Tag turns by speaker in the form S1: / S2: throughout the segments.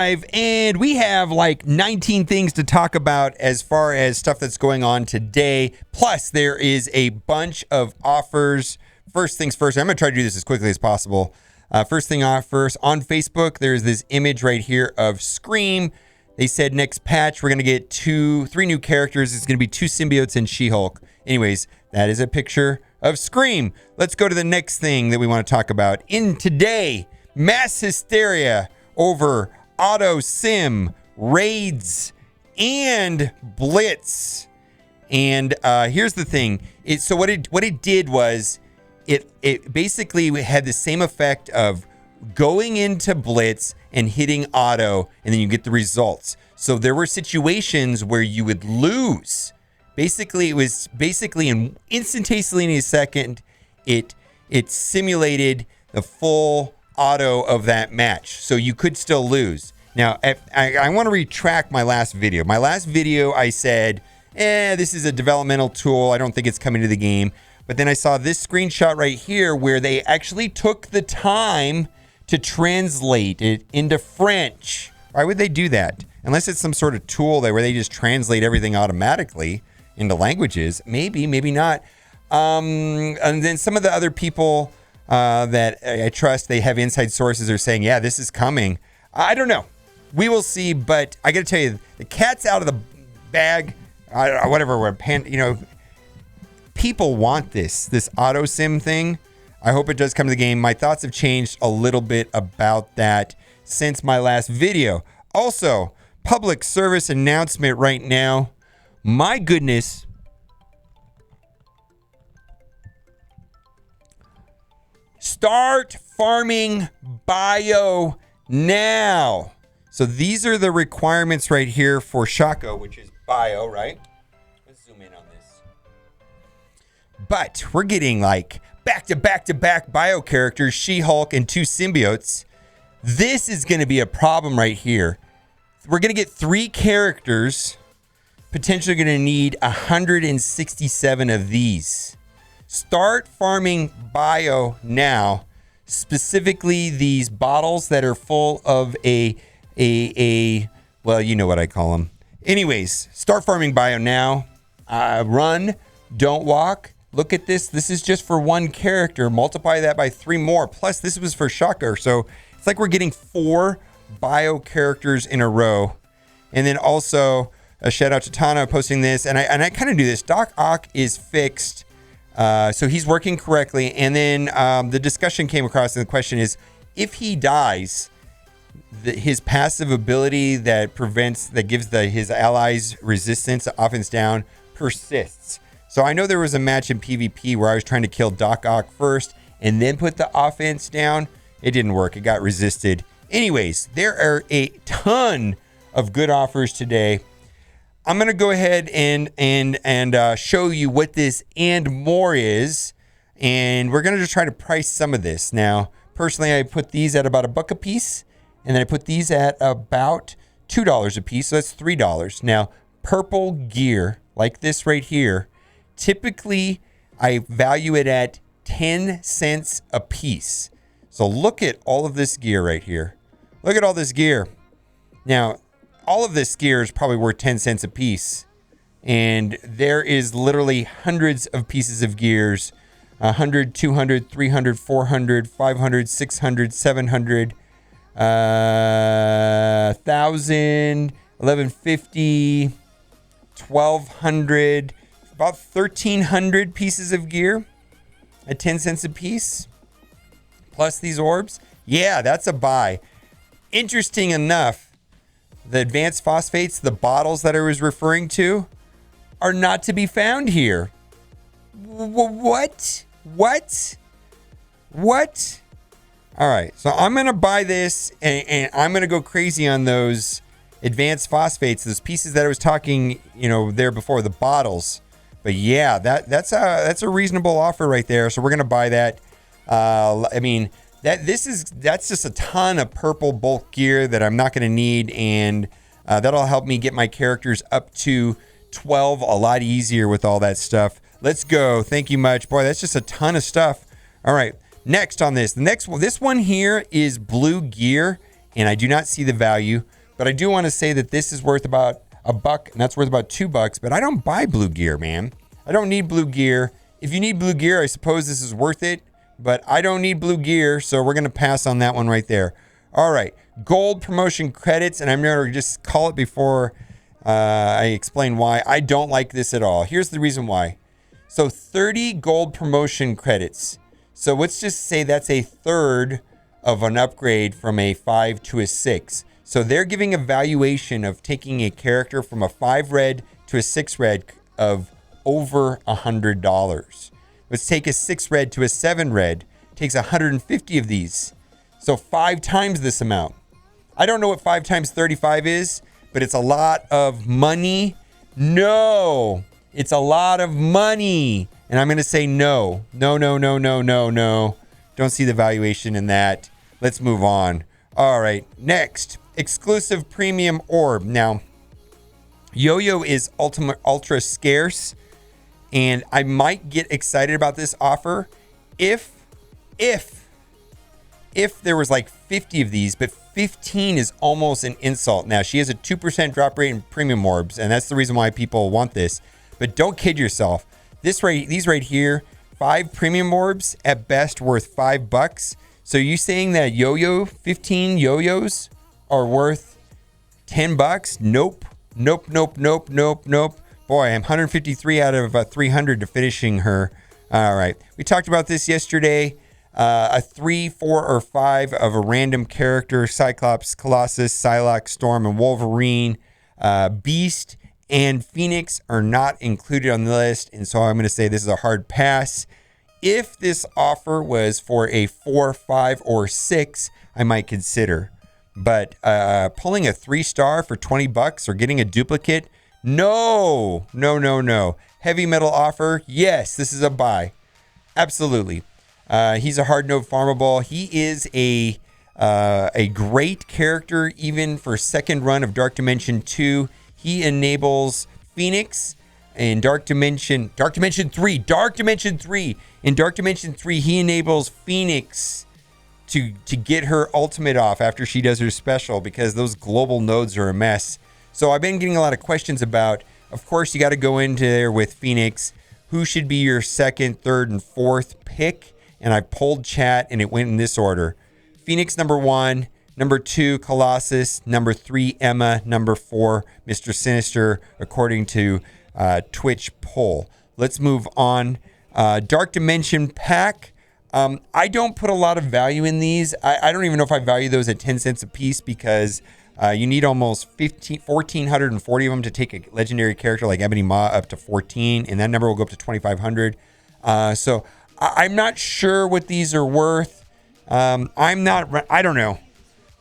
S1: And we have like 19 things to talk about as far as stuff that's going on today. Plus, there is a bunch of offers. First things first, I'm going to try to do this as quickly as possible. First thing off first, on Facebook, there's this image right here of Scream. They said next patch, we're going to get 3 new characters. It's going to be 2 symbiotes and She-Hulk. Anyways, that is a picture of Scream. Let's go to the next thing that we want to talk about. In today, mass hysteria over auto sim, raids, and Blitz. And here's the thing. So what it did was it basically had the same effect of going into Blitz and hitting auto, and then you get the results. So there were situations where you would lose. Basically, it was instantaneously in a second, it simulated the full auto of that match, so you could still lose. Now, I want to retract my last video. My last video, I said, this is a developmental tool. I don't think it's coming to the game. But then I saw this screenshot right here where they actually took the time to translate it into French. Why would they do that? Unless it's some sort of tool where they just translate everything automatically into languages. Maybe, maybe not. And then some of the other people that I trust, they have inside sources, are saying, yeah, this is coming. I don't know. We will see, but I got to tell you, the cat's out of the bag. Whatever, people want this auto sim thing. I hope it does come to the game. My thoughts have changed a little bit about that since my last video. Also, public service announcement right now. My goodness. Start farming bio now. So these are the requirements right here for Shaco, which is bio, right? Let's zoom in on this. But we're getting like back-to-back bio characters, She-Hulk and 2 symbiotes. This is going to be a problem right here. We're going to get 3 characters, potentially going to need 167 of these. Start farming bio now, specifically these bottles that are full of well, you know what I call them. Anyways, start farming bio now. Run, don't walk. Look at this. This is just for 1 character. Multiply that by 3 more. Plus, this was for Shocker. So it's like we're getting 4 bio characters in a row. And then also, a shout out to Tana posting this. And I kind of do this. Doc Ock is fixed. So he's working correctly. And then the discussion came across, and the question is, if he dies, his passive ability that gives his allies resistance offense down persists. So I know there was a match in PvP where I was trying to kill Doc Ock first and then put the offense down. It didn't work. It got resisted. Anyways, there are a ton of good offers today. I'm going to go ahead and show you what this and more is. And we're going to just try to price some of this. Now, personally, I put these at about $1 a piece. And then I put these at about $2 a piece. So that's $3. Now, purple gear like this right here, typically I value it at 10 cents a piece. So look at all of this gear right here. Look at all this gear. Now, all of this gear is probably worth 10 cents a piece. And there is literally hundreds of pieces of gears. 100, 200, 300, 400, 500, 600, 700, 1,000, 1,150, 1,200, about 1,300 pieces of gear at 10 cents a piece. Plus these orbs. Yeah, that's a buy. Interesting enough, the advanced phosphates, the bottles that I was referring to, are not to be found here. What? All right, so I'm going to buy this, and I'm going to go crazy on those advanced phosphates, those pieces that I was talking, there before, the bottles. But yeah, that's a reasonable offer right there. So we're going to buy that. That's just a ton of purple bulk gear that I'm not going to need, and that'll help me get my characters up to 12 a lot easier with all that stuff. Let's go. Thank you much. Boy, that's just a ton of stuff. All right. Next on this. This one here is blue gear. and I do not see the value. But I do want to say that this is worth about $1, and that's worth about $2. But I don't buy blue gear, man. I don't need blue gear. If you need blue gear, I suppose this is worth it. But I don't need blue gear, so we're going to pass on that one right there. All right, gold promotion credits, and I'm going to just call it before I explain why. I don't like this at all. Here's the reason why. So 30 gold promotion credits. So let's just say that's a third of an upgrade from a 5 to a 6. So they're giving a valuation of taking a character from a 5 red to a 6 red of over $100. Let's take a 6 red to a 7 red. It takes 150 of these. So 5 times this amount. I don't know what 5 times 35 is, but it's a lot of money. No, it's a lot of money. And I'm going to say no. No, no, no, no, no, no. Don't see the valuation in that. Let's move on. All right, next. Exclusive premium orb. Now, Yo-Yo is ultra scarce, and I might get excited about this offer if there was like 50 of these, but 15 is almost an insult. Now, she has a 2% drop rate in premium orbs, and that's the reason why people want this. But don't kid yourself. These right here, 5 premium orbs at best worth $5. So you saying that Yo-Yo, 15 Yo-Yos are worth $10? Nope. Nope, nope, nope, nope, nope. Boy, I'm 153 out of 300 to finishing her. All right. We talked about this yesterday. A 3, 4, or 5 of a random character, Cyclops, Colossus, Psylocke, Storm, and Wolverine. Beast and Phoenix are not included on the list, and so I'm going to say this is a hard pass. If this offer was for a 4, 5, or 6, I might consider. But pulling a 3-star for $20 or getting a duplicate, no, no, no, no. Heavy metal offer, yes, this is a buy. Absolutely. He's a hard node farmable. He is a great character even for second run of Dark Dimension 2. He enables Phoenix in Dark Dimension 3. In Dark Dimension 3, he enables Phoenix to get her ultimate off after she does her special, because those global nodes are a mess. So I've been getting a lot of questions about, of course, you got to go into there with Phoenix. Who should be your second, third, and fourth pick? And I polled chat, and it went in this order. Phoenix, number 1. Number 2, Colossus. Number 3, Emma. Number 4, Mr. Sinister, according to Twitch poll. Let's move on. Dark Dimension Pack. I don't put a lot of value in these. I don't even know if I value those at 10 cents a piece, because you need almost 1,440 of them to take a legendary character like Ebony Maw up to 14, and that number will go up to 2,500. So I'm not sure what these are worth. I don't know.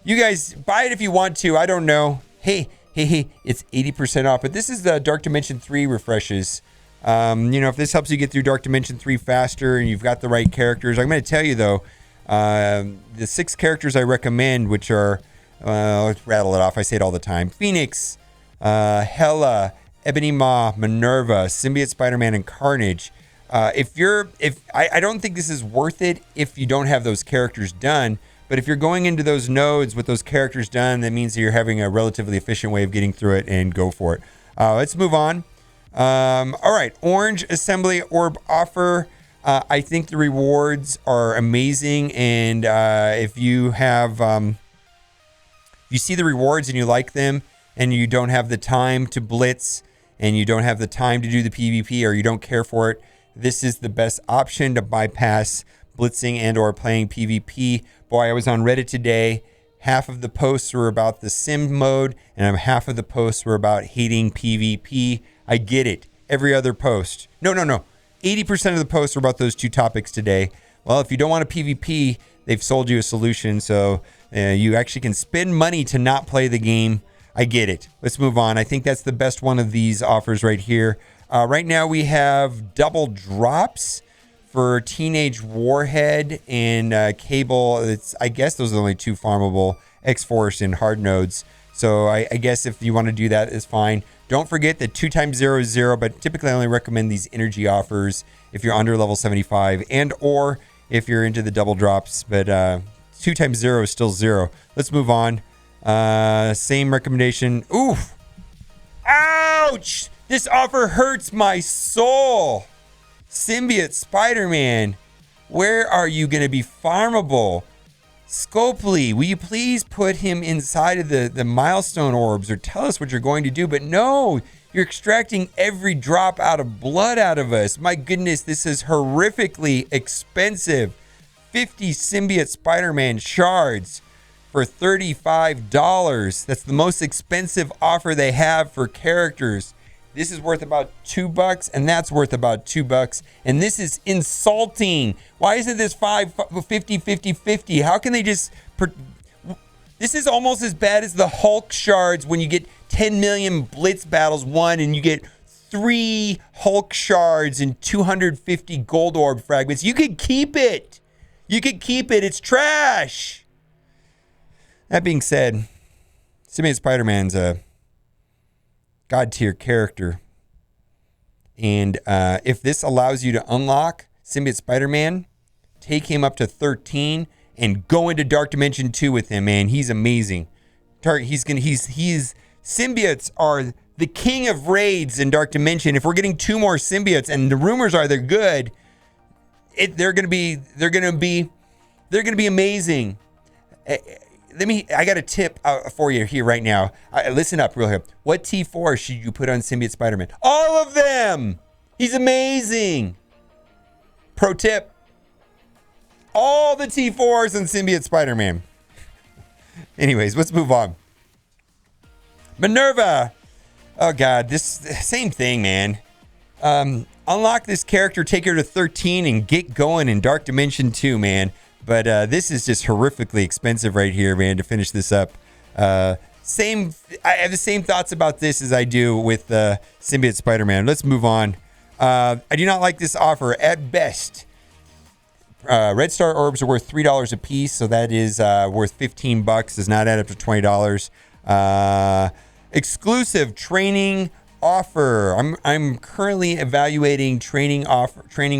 S1: You guys buy it if you want to. I don't know. Hey, it's 80% off. But this is the Dark Dimension 3 refreshes. If this helps you get through Dark Dimension 3 faster and you've got the right characters. I'm going to tell you, though, the 6 characters I recommend, which are, let's rattle it off. I say it all the time. Phoenix, Hela, Ebony Maw, Minerva, Symbiote Spider-Man, and Carnage. I don't think this is worth it if you don't have those characters done. But if you're going into those nodes with those characters done, that means that you're having a relatively efficient way of getting through it, and go for it. Let's move on. All right. Orange Assembly Orb offer. I think the rewards are amazing. And if you have, you see the rewards and you like them, and you don't have the time to blitz, and you don't have the time to do the PvP, or you don't care for it, this is the best option to bypass blitzing and or playing PvP. Boy, I was on Reddit today. Half of the posts were about the sim mode, and half of the posts were about hating PvP. I get it. Every other post. No. 80% of the posts were about those two topics today. Well, if you don't want a PvP, they've sold you a solution, so you actually can spend money to not play the game. I get it. Let's move on. I think that's the best one of these offers right here. Right now we have double drops for Teenage Warhead and Cable. I guess those are the only 2 farmable, X-Force and hard nodes. So I guess if you want to do that, it's fine. Don't forget that 2 times 0 is 0, but typically I only recommend these energy offers if you're under level 75 and or if you're into the double drops. But 2 times 0 is still 0. Let's move on. Same recommendation. Oof. Ouch! This offer hurts my soul. Symbiote Spider-Man. Where are you going to be farmable? Scopely, will you please put him inside of the milestone orbs or tell us what you're going to do? But no, you're extracting every drop out of blood out of us. My goodness, this is horrifically expensive. 50 Symbiote Spider-Man shards for $35. That's the most expensive offer they have for characters. This is worth about $2 and that's worth about $2. And this is insulting. Why isn't this 50, 50, 50? How can they just... This is almost as bad as the Hulk shards when you get 10 million Blitz battles won and you get 3 Hulk shards and 250 gold orb fragments. You could keep it. You could keep it. It's trash. That being said, Symbiote Spider-Man's a God tier character. And if this allows you to unlock Symbiote Spider-Man, take him up to 13 and go into Dark Dimension 2 with him, man. He's amazing. Symbiotes are the king of raids in Dark Dimension. If we're getting 2 more symbiotes, and the rumors are they're good, they're gonna be amazing. I got a tip for you here right now. Listen up real here. What T4 should you put on Symbiote Spider-Man? All of them. He's amazing. Pro tip. All the T4s on Symbiote Spider-Man. Anyways, let's move on. Minerva. Oh God, this same thing, man. Unlock this character, take her to 13 and get going in Dark Dimension 2, man. But this is just horrifically expensive right here, man, to finish this up. I have the same thoughts about this as I do with Symbiote Spider-Man. Let's move on. I do not like this offer at best. Red Star Orbs are worth $3 a piece, so that is worth $15. Does not add up to $20. Exclusive training offer. I'm currently evaluating training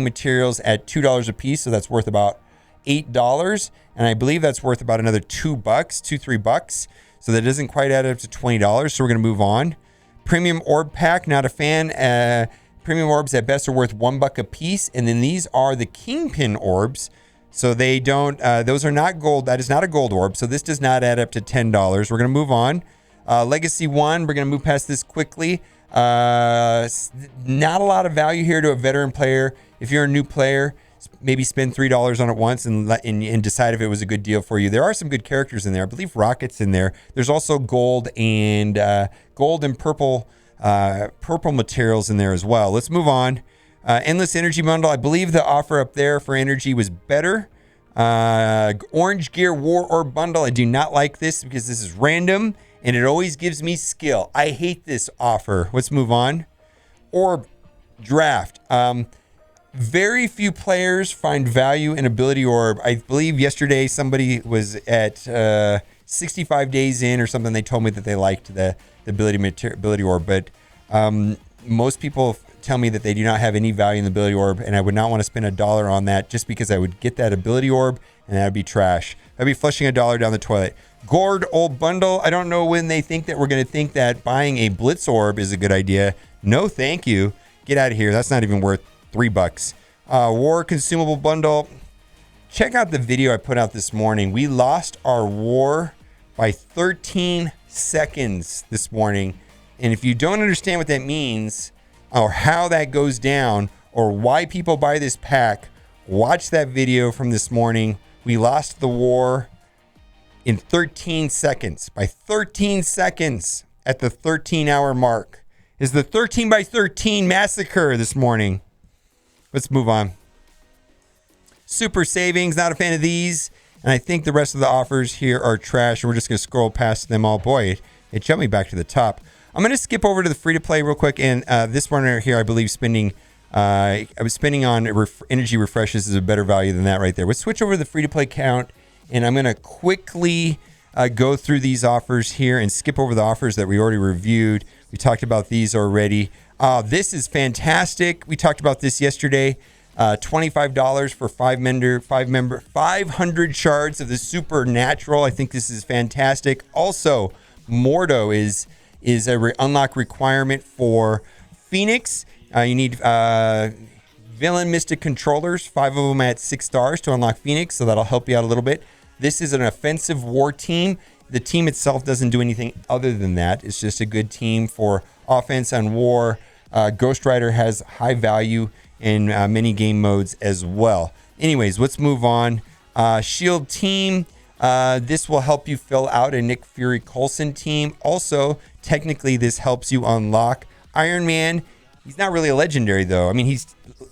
S1: materials at $2 a piece, so that's worth about $8, and I believe that's worth about another $3. So that doesn't quite add up to $20. So we're gonna move on. Premium Orb Pack, not a fan. Premium orbs at best are worth $1 a piece, and then these are the Kingpin orbs. So they don't. Those are not gold. That is not a gold orb. So this does not add up to $10. We're gonna move on. Legacy 1. We're gonna move past this quickly. Not a lot of value here to a veteran player. If you're a new player, maybe spend $3 on it once and decide if it was a good deal for you. There are some good characters in there. I believe Rocket's in there. There's also gold and purple materials in there as well. Let's move on. Endless Energy Bundle. I believe the offer up there for energy was better. Orange Gear War Orb Bundle. I do not like this because this is random and it always gives me skill. I hate this offer. Let's move on. Orb Draft. Very few players find value in Ability Orb. I believe yesterday somebody was at 65 days in or something. They told me that they liked the Ability Orb, but most people tell me that they do not have any value in the Ability Orb, and I would not want to spend $1 on that just because I would get that Ability Orb, and that would be trash. I'd be flushing $1 down the toilet. Gourd Old Bundle. I don't know when they think that we're going to think that buying a Blitz Orb is a good idea. No, thank you. Get out of here. That's not even worth $3. War Consumable Bundle. Check out the video I put out this morning. We lost our war by 13 seconds this morning. And if you don't understand what that means or how that goes down or why people buy this pack, watch that video from this morning. We lost the war in 13 seconds. By 13 seconds at the 13-hour mark. Is the 13 by 13 massacre this morning. Let's move on. Super Savings, not a fan of these. And I think the rest of the offers here are trash. We're just going to scroll past them all. Boy, it jumped me back to the top. I'm going to skip over to the free-to-play real quick. And this one right here, I believe I was spending on energy refreshes is a better value than that right there. Let's switch over to the free-to-play count. And I'm going to quickly go through these offers here and skip over the offers that we already reviewed. We talked about these already. This is fantastic. We talked about this yesterday. $25 for 500 shards of the Supernatural. I think this is fantastic. Also, Mordo is a unlock requirement for Phoenix. You need Villain Mystic Controllers, 5 of them at 6 stars to unlock Phoenix, so that'll help you out a little bit. This is an offensive war team. The team itself doesn't do anything other than that. It's just a good team for offense and war. Ghost Rider has high value in many game modes as well. Anyways, let's move on. Shield team. This will help you fill out a Nick Fury Coulson team. Also, technically, this helps you unlock Iron Man. He's not really a legendary, though. I mean,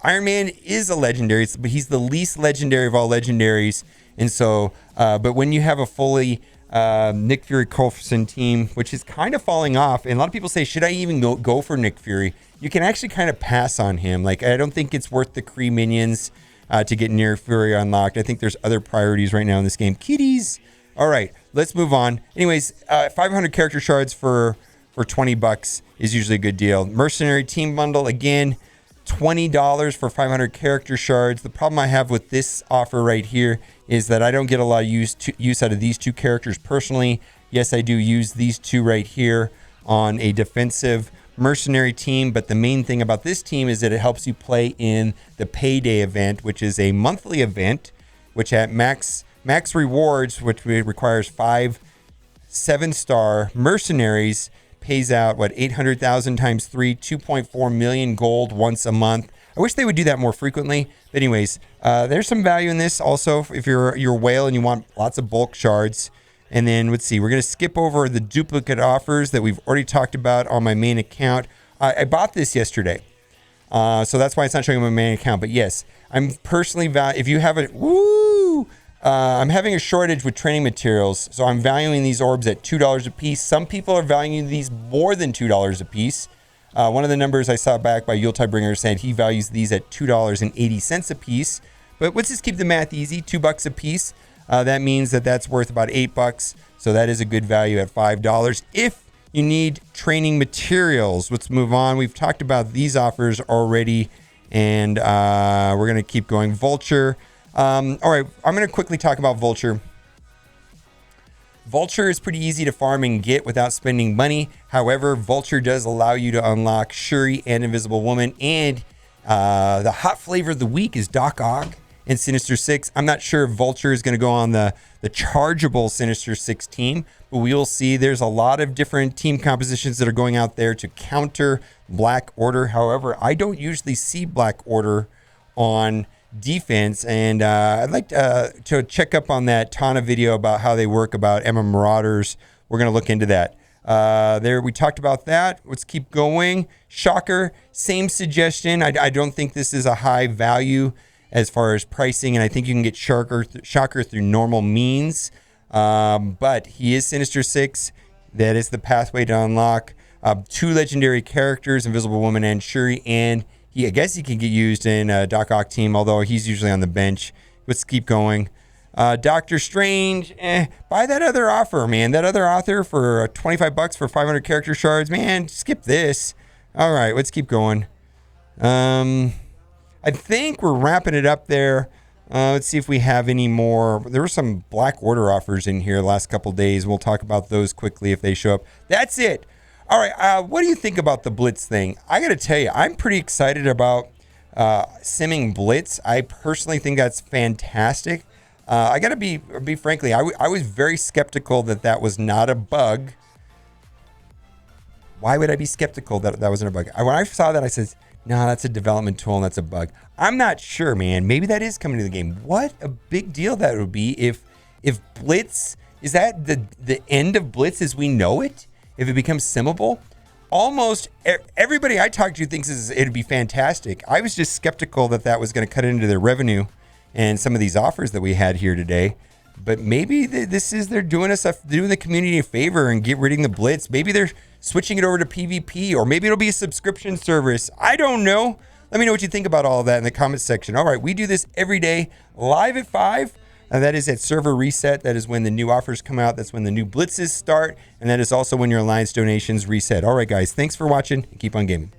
S1: Iron Man is a legendary, but he's the least legendary of all legendaries. And so, but when you have a fully Nick Fury Coulson team, which is kind of falling off, and a lot of people say, should I even go for Nick Fury? You can actually kind of pass on him. Like, I don't think it's worth the Kree minions to get Nick Fury unlocked. I think there's other priorities right now in this game. Kitties. All right, let's move on. Anyways, 500 character shards for $20 is usually a good deal. Mercenary team bundle, again, $20 for 500 character shards. The problem I have with this offer right here is that I don't get a lot of use out of these two characters personally. Yes, I do use these two right here on a defensive mercenary team, but the main thing about this team is that it helps you play in the payday event, which is a monthly event, which at max rewards, which requires 5 7-star mercenaries, pays out 800,000 times 3, 2.4 million gold once a month. I wish they would do that more frequently. But anyways, there's some value in this also if you're a whale and you want lots of bulk shards. And then let's see, we're going to skip over the duplicate offers that we've already talked about on my main account. I bought this yesterday. So that's why it's not showing on my main account. But yes, I'm personally if you have I'm having a shortage with training materials, so I'm valuing these orbs at $2 a piece. Some people are valuing these more than $2 a piece. One of the numbers I saw back by Yuletide said he values these at $2.80 a piece. But let's just keep the math easy, $2 a piece. That means that's worth about $8. So that is a good value at $5. If you need training materials, let's move on. We've talked about these offers already, and we're going to keep going. Vulture. All right, I'm going to quickly talk about Vulture. Vulture is pretty easy to farm and get without spending money. However, Vulture does allow you to unlock Shuri and Invisible Woman, and the hot flavor of the week is Doc Ock and Sinister Six. I'm not sure if Vulture is going to go on the chargeable Sinister Six team, but we will see. There's a lot of different team compositions that are going out there to counter Black Order. However, I don't usually see Black Order on defense, and I'd like to check up on that Tana video about how they work about Emma Marauders. We're going to look into that. There, we talked about that. Let's keep going. Shocker, same suggestion. I don't think this is a high value as far as pricing, and I think you can get Shocker through normal means. But he is Sinister Six. That is the pathway to unlock 2 legendary characters, Invisible Woman and Shuri, and I guess he can get used in a Doc Ock team, although he's usually on the bench. Let's keep going. Doctor Strange, buy that other offer, man. That other offer for $25 for 500 character shards, man. Skip this. All right, let's keep going. I think we're wrapping it up there. Let's see if we have any more. There were some Black Order offers in here the last couple days. We'll talk about those quickly if they show up. That's it. All right, what do you think about the Blitz thing? I got to tell you, I'm pretty excited about simming Blitz. I personally think that's fantastic. I got to be frankly, I was very skeptical that was not a bug. Why would I be skeptical that wasn't a bug? When I saw that, I said, no, that's a development tool and that's a bug. I'm not sure, man. Maybe that is coming to the game. What a big deal that would be if Blitz, is that the end of Blitz as we know it? If it becomes simmable? Almost everybody I talk to thinks it'd be fantastic. I was just skeptical that was going to cut into their revenue and some of these offers that we had here today. But maybe they're doing the community a favor and get rid of the Blitz. Maybe they're switching it over to PvP, or maybe it'll be a subscription service. I don't know. Let me know what you think about all of that in the comments section. All right, we do this every day live at 5. And that is at server reset. That is when the new offers come out. That's when the new blitzes start. And that is also when your alliance donations reset. All right, guys, thanks for watching and keep on gaming.